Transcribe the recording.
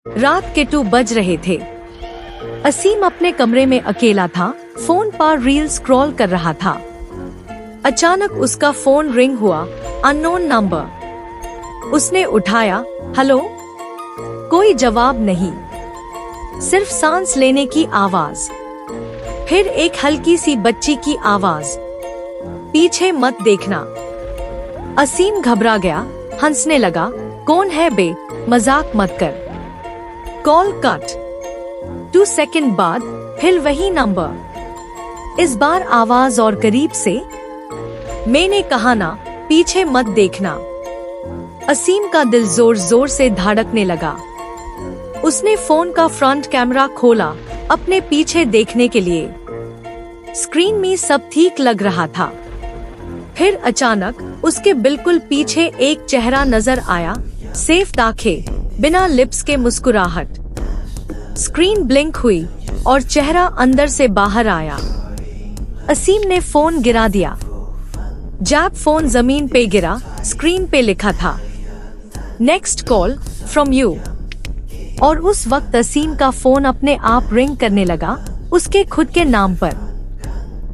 रात के 2 बज रहे थे। असीम अपने कमरे में अकेला था, फोन पर रील स्क्रॉल कर रहा था। अचानक उसका फोन रिंग हुआ, अननोन नंबर। उसने उठाया, हेलो। कोई जवाब नहीं, सिर्फ सांस लेने की आवाज। फिर एक हल्की सी बच्ची की आवाज, पीछे मत देखना। असीम घबरा गया, हंसने लगा, कौन है बे, मजाक मत कर। Call cut. 2 सेकंड बाद फिर वही नंबर, इस बार आवाज और करीब से, मैंने कहा ना पीछे मत देखना। असीम का दिल जोर जोर से धड़कने लगा। उसने फोन का फ्रंट कैमरा खोला अपने पीछे देखने के लिए। स्क्रीन में सब ठीक लग रहा था। फिर अचानक उसके बिल्कुल पीछे एक चेहरा नजर आया, सेफ आंखें, बिना लिप्स के मुस्कुराहट। स्क्रीन ब्लिंक हुई और चेहरा अंदर से बाहर आया। असीम ने फोन गिरा दिया। जब फोन जमीन पे गिरा, स्क्रीन पे लिखा था, नेक्स्ट कॉल फ्रॉम यू। और उस वक्त असीम का फोन अपने आप रिंग करने लगा, उसके खुद के नाम पर।